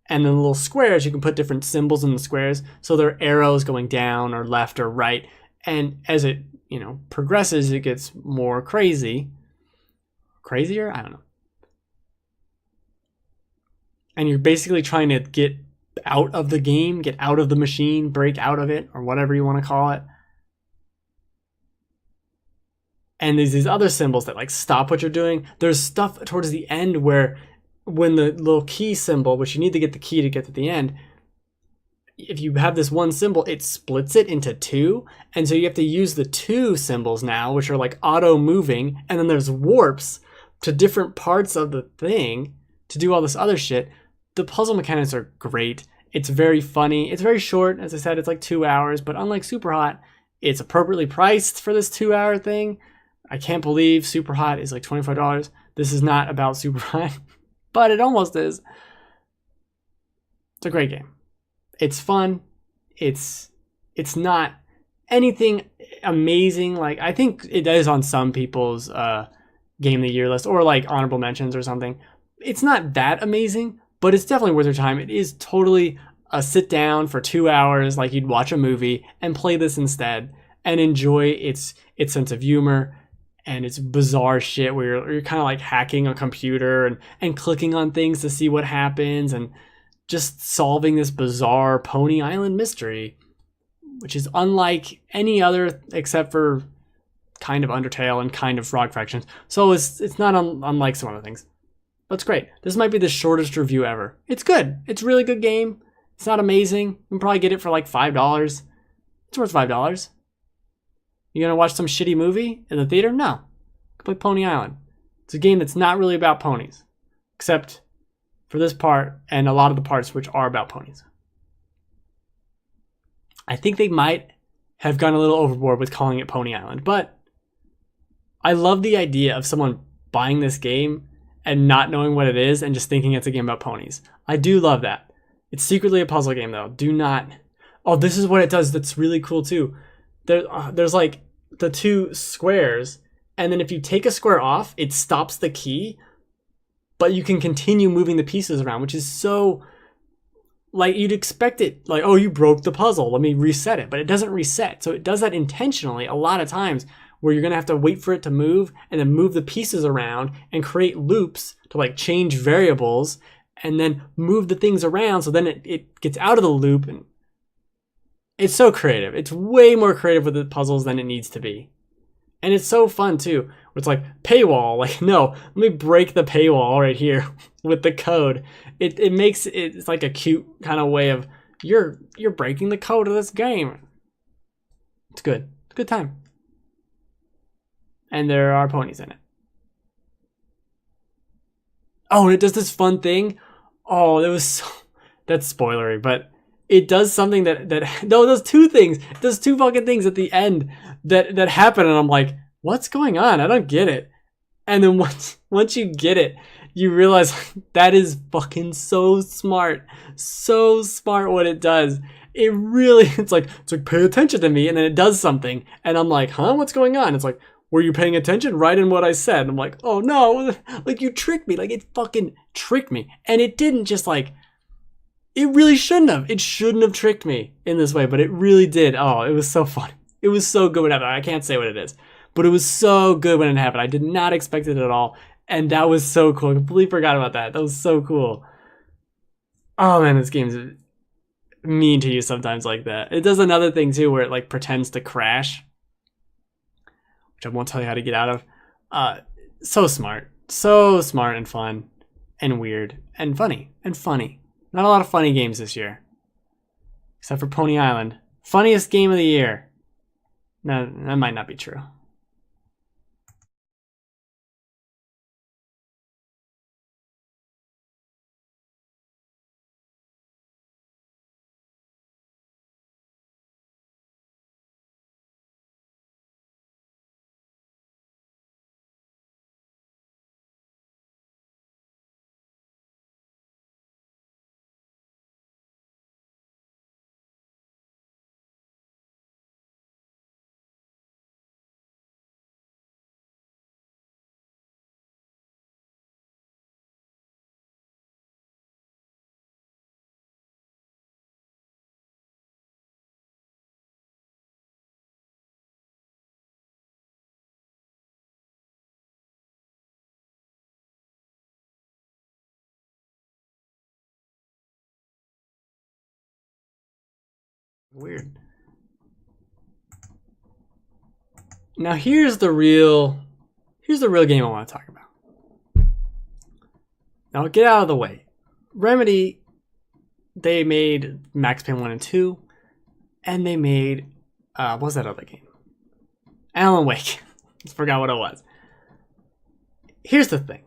and then the little squares, you can put different symbols in the squares, so there are arrows going down or left or right. And as it, you know, progresses, it gets more crazier. I don't know. And you're basically trying to get out of the game, get out of the machine, break out of it, or whatever you want to call it. And there's these other symbols that like stop what you're doing. There's stuff towards the end where when the little key symbol, which you need to get the key to get to the end, if you have this one symbol, it splits it into two. And so you have to use the two symbols now, which are like auto moving. And then there's warps to different parts of the thing to do all this other shit. The puzzle mechanics are great. It's very funny. It's very short. As I said, it's like 2 hours, but unlike Superhot, it's appropriately priced for this 2 hour thing. I can't believe Superhot is like $25. This is not about Superhot, but it almost is. It's a great game. It's fun. It's not anything amazing. Like, I think it is on some people's game of the year list or like honorable mentions or something. It's not that amazing, but it's definitely worth your time. It is totally a sit down for 2 hours like you'd watch a movie and play this instead and enjoy its sense of humor and its bizarre shit where you're kind of like hacking a computer and clicking on things to see what happens and just solving this bizarre Pony Island mystery, which is unlike any other except for kind of Undertale and kind of Frog Fractions. So it's not unlike some other things. But it's great. This might be the shortest review ever. It's good. It's a really good game. It's not amazing. You can probably get it for like $5. It's worth $5. You gonna watch some shitty movie in the theater? No. Play Pony Island. It's a game that's not really about ponies, except for this part and a lot of the parts which are about ponies. I think they might have gone a little overboard with calling it Pony Island, but I love the idea of someone buying this game and not knowing what it is and just thinking it's a game about ponies. I do love that. It's secretly a puzzle game though. Do not. Oh, this is what it does. That's really cool too. There's like the two squares, and then if you take a square off, it stops the key, but you can continue moving the pieces around, which is so, like, you'd expect it, like, oh, you broke the puzzle, let me reset it, but it doesn't reset. So it does that intentionally a lot of times, where you're gonna have to wait for it to move and then move the pieces around and create loops to like change variables and then move the things around so then it gets out of the loop. And it's so creative. It's way more creative with the puzzles than it needs to be. And it's so fun too. It's like paywall, like, no, let me break the paywall right here with the code. It makes it's like a cute kind of way of you're breaking the code of this game. It's good. It's a good time. And there are ponies in it. Oh, and it does this fun thing. Oh, that's spoilery, but it does something that no, it does two things. It does two fucking things at the end that happen, and I'm like, what's going on? I don't get it. And then once you get it, you realize that is fucking so smart. So smart what it does. It's like pay attention to me, and then it does something, and I'm like, huh, what's going on? It's like, were you paying attention? Right in what I said. I'm like, oh no, like you tricked me. Like it fucking tricked me. And it didn't just like, it really shouldn't have. It shouldn't have tricked me in this way, but it really did. Oh, it was so fun. It was so good when it happened. I can't say what it is, but it was so good when it happened. I did not expect it at all. And that was so cool. I completely forgot about that. That was so cool. Oh man, this game's mean to you sometimes like that. It does another thing too where it like pretends to crash, which I won't tell you how to get out of. So smart and fun and weird and funny. Not a lot of funny games this year, except for Pony Island. Funniest game of the year. No, that might not be true. Weird. Now here's the real game I want to talk about. Now get out of the way. Remedy, they made Max Payne 1 and 2, and they made what was that other game? Alan Wake. Just forgot what it was. Here's the thing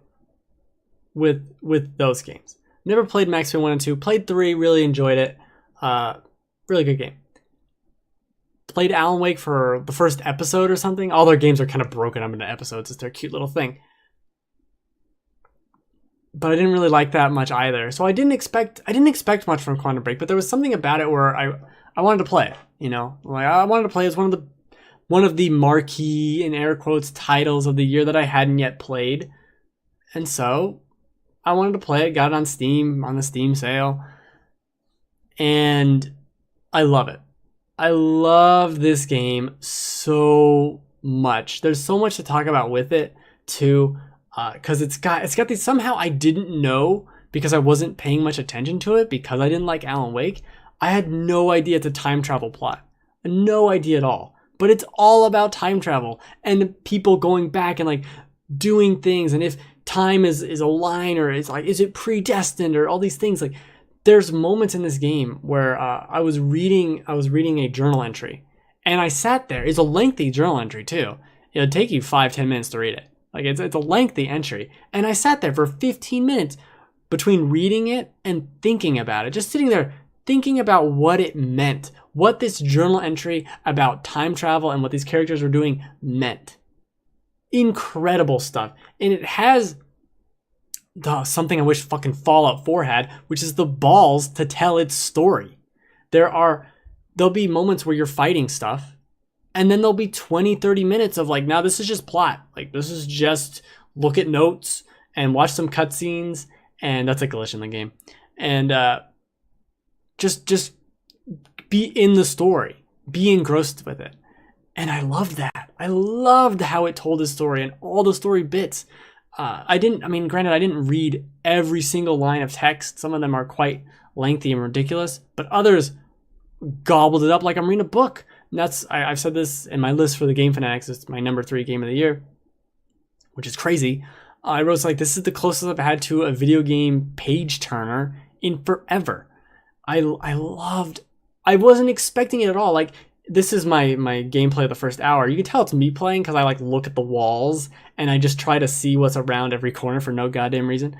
with those games. Never played Max Payne 1 and 2. Played 3, really enjoyed it. Really good game. Played Alan Wake for the first episode or something. All their games are kind of broken up into episodes. It's their cute little thing. But I didn't really like that much either. So I didn't expect much from Quantum Break, but there was something about it where I wanted to play it, you know? Like I wanted to play it as one of the marquee, in air quotes, titles of the year that I hadn't yet played. And so I wanted to play it, got it on Steam, on the Steam sale. And I love it. I love this game so much. There's so much to talk about with it too, because it's got these, somehow I didn't know, because I wasn't paying much attention to it, because I didn't like Alan Wake. I had no idea it's a time travel plot. No idea at all. But it's all about time travel and people going back and like doing things, and if time is a line, or it's like, is it predestined, or all these things. Like there's moments in this game where I was reading a journal entry, and I sat there. It's a lengthy journal entry too. It'll take you 5-10 minutes to read it. Like it's a lengthy entry, and I sat there for 15 minutes between reading it and thinking about it, just sitting there thinking about what it meant, what this journal entry about time travel and what these characters were doing meant. incredible stuff. And it has something I wish fucking Fallout 4 had, which is the balls to tell its story. There'll be moments where you're fighting stuff, and then there'll be 20-30 minutes of like, now this is just plot. Like, this is just look at notes and watch some cutscenes, and that's a glitch in the game. And just be in the story, be engrossed with it. And I loved that. I loved how it told the story and all the story bits. Granted, I didn't read every single line of text. Some of them are quite lengthy and ridiculous, but others gobbled it up like I'm reading a book. And I've said this in my list for the Game Fanatics. It's my number 3 game of the year, which is crazy. I wrote like, this is the closest I've had to a video game page turner in forever. I wasn't expecting it at all. Like, this is my gameplay of the first hour. You can tell it's me playing because I like look at the walls and I just try to see what's around every corner for no goddamn reason.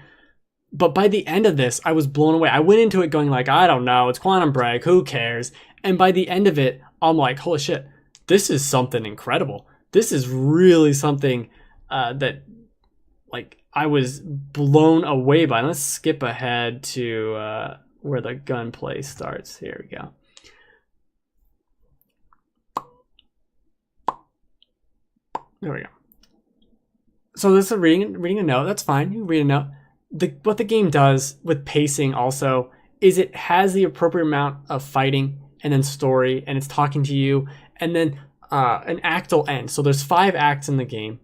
But by the end of this, I was blown away. I went into it going like, I don't know, it's Quantum Break, who cares? And by the end of it, I'm like, holy shit, this is something incredible. This is really something that like I was blown away by. Let's skip ahead to where the gunplay starts. Here we go. There we go. So this is reading a note. That's fine. You read a note. What the game does with pacing also is it has the appropriate amount of fighting and then story, and it's talking to you, and then an act will end. So there's 5 acts in the game.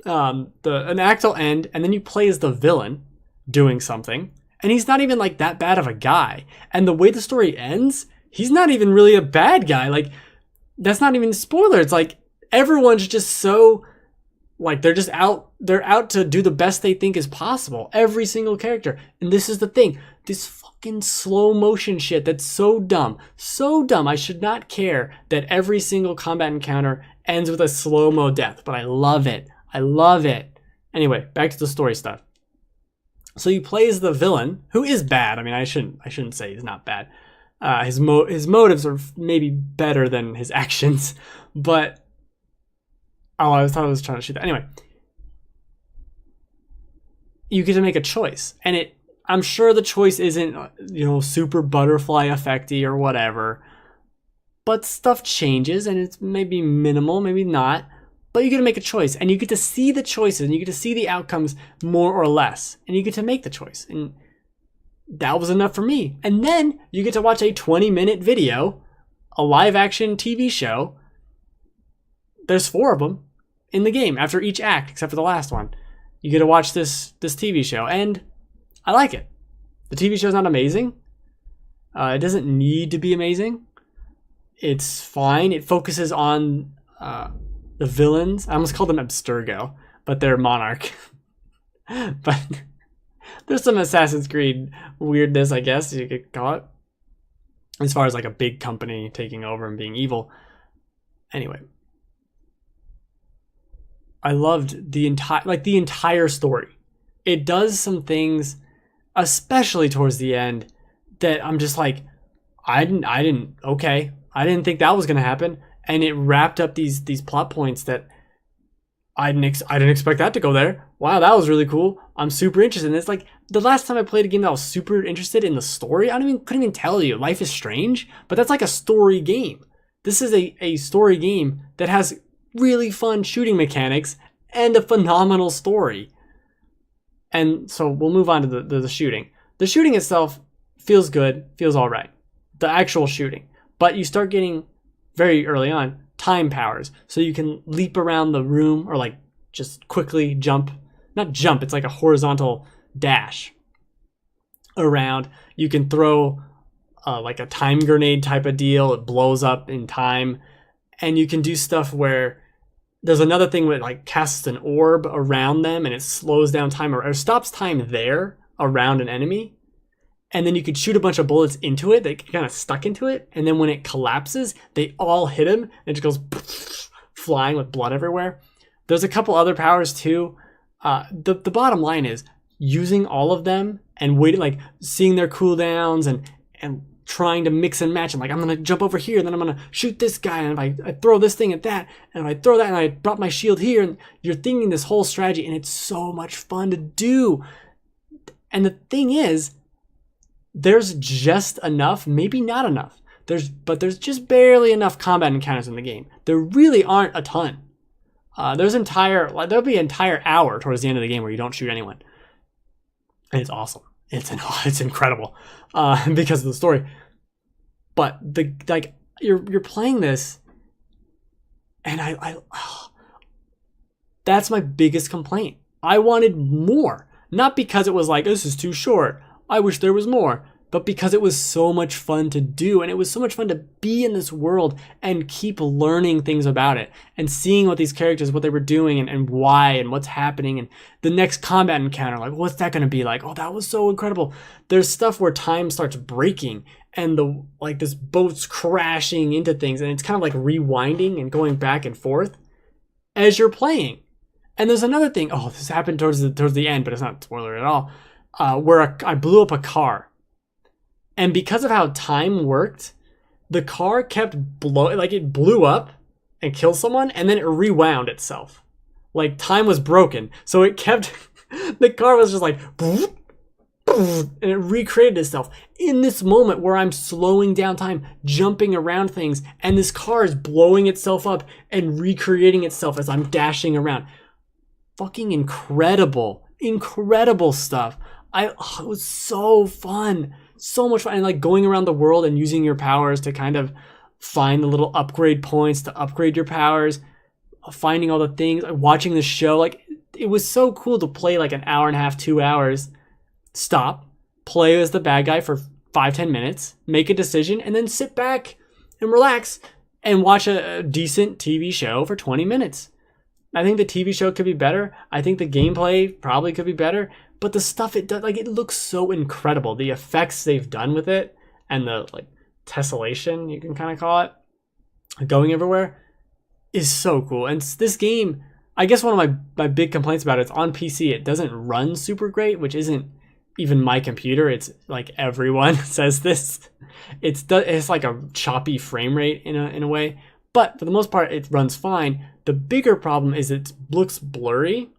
An act will end, and then you play as the villain doing something, and he's not even like that bad of a guy. And the way the story ends, he's not even really a bad guy. Like, that's not even a spoiler. It's like everyone's just so like they're out to do the best they think is possible. Every single character. And this is the thing. This fucking slow motion shit that's so dumb. So dumb. I should not care that every single combat encounter ends with a slow-mo death, but I love it. I love it. Anyway, back to the story stuff. So you play as the villain, who is bad. I mean, I shouldn't say he's not bad. His motives are maybe better than his actions, but I thought I was trying to shoot that. Anyway, you get to make a choice, and I'm sure the choice isn't, super butterfly effecty or whatever, but stuff changes, and it's maybe minimal, maybe not, but you get to make a choice, and you get to see the choices, and you get to see the outcomes more or less, and you get to make the choice, and that was enough for me. And then you get to watch a 20-minute video, a live-action TV show. There's 4 of them in the game after each act, except for the last one. You get to watch this TV show, and I like it. The TV show's not amazing. It doesn't need to be amazing. It's fine. It focuses on the villains. I almost called them Abstergo, but they're Monarch. But there's some Assassin's Creed weirdness, I guess you could call it, as far as like a big company taking over and being evil. Anyway, I loved the entire story. It does some things, especially towards the end, that I'm just like, I didn't think that was gonna happen, and it wrapped up these plot points that I didn't expect that to go there. Wow, that was really cool. I'm super interested in this. Like, the last time I played a game that I was super interested in the story, couldn't even tell you. Life is Strange, but that's like a story game. This is a story game that has really fun shooting mechanics and a phenomenal story. And so we'll move on to the shooting. The shooting itself feels good, feels all right. The actual shooting. But you start getting, very early on, time powers. So you can leap around the room or like just quickly jump. Not jump, it's like a horizontal dash around. You can throw like a time grenade type of deal. It blows up in time. And you can do stuff where there's another thing where it like casts an orb around them and it slows down time or stops time there around an enemy. And then you could shoot a bunch of bullets into it. They kind of stuck into it. And then when it collapses, they all hit him. And it just goes flying with blood everywhere. There's a couple other powers too. The bottom line is using all of them and waiting, like seeing their cooldowns and trying to mix and match. I'm like, I'm going to jump over here, and then I'm going to shoot this guy, and if I throw this thing at that, and if I throw that, and I brought my shield here, and you're thinking this whole strategy, and it's so much fun to do. And the thing is, there's just enough, maybe not enough. There's just barely enough combat encounters in the game. There really aren't a ton. There'll be an entire hour towards the end of the game where you don't shoot anyone. And it's awesome. It's incredible because of the story. But you're playing this, and that's my biggest complaint. I wanted more, not because it was like, this is too short, I wish there was more, but because it was so much fun to do, and it was so much fun to be in this world and keep learning things about it and seeing what these characters, what they were doing and why and what's happening, and the next combat encounter, like what's that going to be like? Oh, that was so incredible. There's stuff where time starts breaking and this boat's crashing into things, and it's kind of like rewinding and going back and forth as you're playing. And there's another thing. Oh, this happened towards the end, but it's not a spoiler at all. Where I blew up a car. And because of how time worked, the car kept it blew up and killed someone, and then it rewound itself. Like, time was broken. So it kept, the car was just like, and it recreated itself. In this moment where I'm slowing down time, jumping around things, and this car is blowing itself up and recreating itself as I'm dashing around. Fucking incredible stuff. It was so fun. So much fun. And like going around the world and using your powers to kind of find the little upgrade points to upgrade your powers, finding all the things, watching the show. Like, it was so cool to play like an hour and a half, 2 hours, stop, play as the bad guy for 5-10 minutes, make a decision, and then sit back and relax and watch a decent TV show for 20 minutes. I think the TV show could be better. I think the gameplay probably could be better. But the stuff it does, like, it looks so incredible. The effects they've done with it and the like tessellation, you can kind of call it, going everywhere, is so cool. And this game, I guess one of my big complaints about it is on PC, it doesn't run super great, which isn't even my computer. It's like everyone says this. It's like a choppy frame rate in a way. But for the most part, it runs fine. The bigger problem is it looks blurry.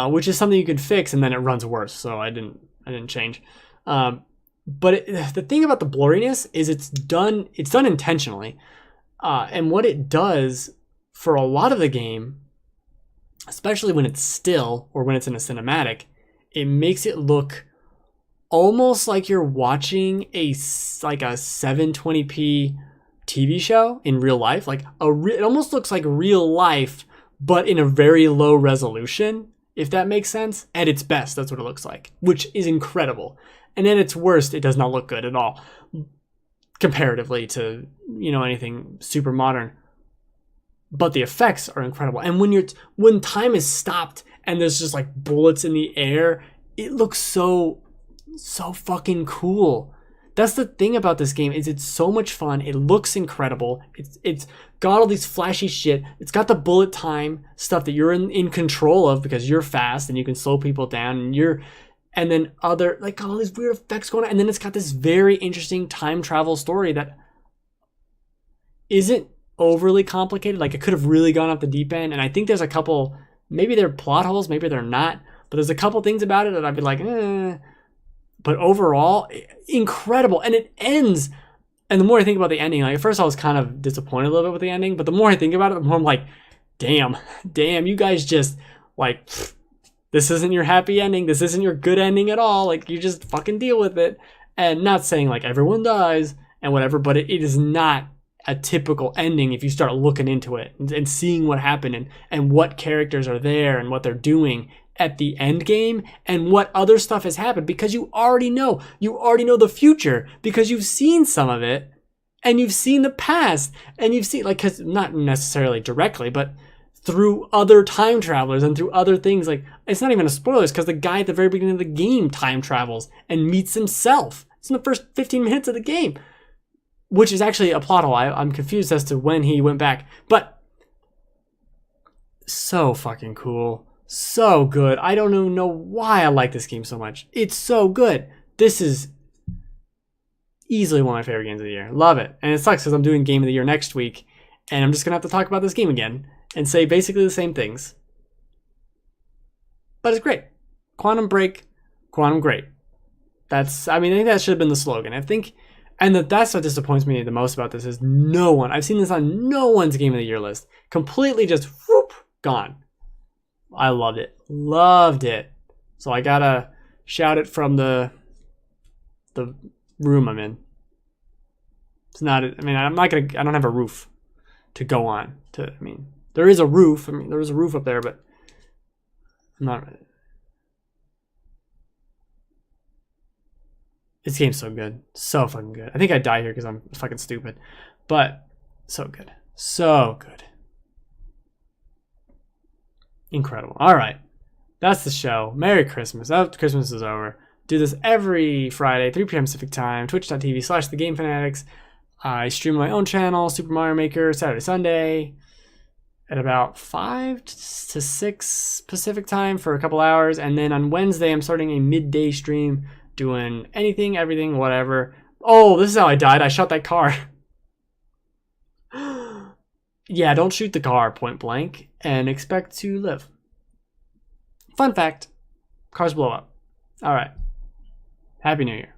Which is something you can fix, and then it runs worse. So I didn't change. But the thing about the blurriness is it's done intentionally. And what it does for a lot of the game, especially when it's still or when it's in a cinematic, it makes it look almost like you're watching a 720p TV show in real life. Like it almost looks like real life, but in a very low resolution. If that makes sense. At its best, that's what it looks like, which is incredible. And at its worst, it does not look good at all, comparatively to, anything super modern. But the effects are incredible. And when time is stopped and there's just like bullets in the air, it looks so fucking cool. That's the thing about this game, is it's so much fun. It looks incredible. It's got all these flashy shit. It's got the bullet time stuff that you're in control of because you're fast and you can slow people down, and then other, like, all these weird effects going on. And then it's got this very interesting time travel story that isn't overly complicated. Like, it could have really gone off the deep end. And I think there's a couple, maybe they're plot holes, maybe they're not, but there's a couple things about it that I'd be like, But overall, incredible. And it ends, and the more I think about the ending, like, at first I was kind of disappointed a little bit with the ending, but the more I think about it, the more I'm like, damn, you guys just, like, this isn't your happy ending. This isn't your good ending at all. Like, you just fucking deal with it. And not saying, like, everyone dies and whatever, but it is not a typical ending if you start looking into it and seeing what happened and what characters are there and what they're doing at the end game and what other stuff has happened, because you already know the future because you've seen some of it and you've seen the past and you've seen, like, cause not necessarily directly, but through other time travelers and through other things. Like, it's not even a spoilers because the guy at the very beginning of the game time travels and meets himself. It's in the first 15 minutes of the game, which is actually a plot hole. I'm confused as to when he went back, but so fucking cool. So good. I don't even know why I like this game so much. It's so good. This is Easily one of my favorite games of the year. Love it. And it sucks because I'm doing Game of the Year next week, and I'm just going to have to talk about this game again and say basically the same things. But it's great. Quantum Break, Quantum Great. I think that should have been the slogan. I think, and that's what disappoints me the most about this is I've seen this on no one's Game of the Year list. Completely just, whoop, gone. I loved it. Loved it. So I gotta shout it from the room I'm in. It's not, I don't have a roof to go on. There is a roof. There was a roof up there, but I'm not. This game's so good. So fucking good. I think I die here because I'm fucking stupid. But so good. So good. Incredible. All right. That's the show. Merry Christmas. Christmas is over. Do this every Friday, 3 p.m. Pacific time, twitch.tv/thegamefanatics. I stream my own channel, Super Mario Maker, Saturday, Sunday, at about 5 to 6 Pacific time for a couple hours. And then on Wednesday, I'm starting a midday stream doing anything, everything, whatever. Oh, this is how I died. I shot that car. Yeah, don't shoot the car point blank and expect to live. Fun fact, cars blow up. All right. Happy New Year.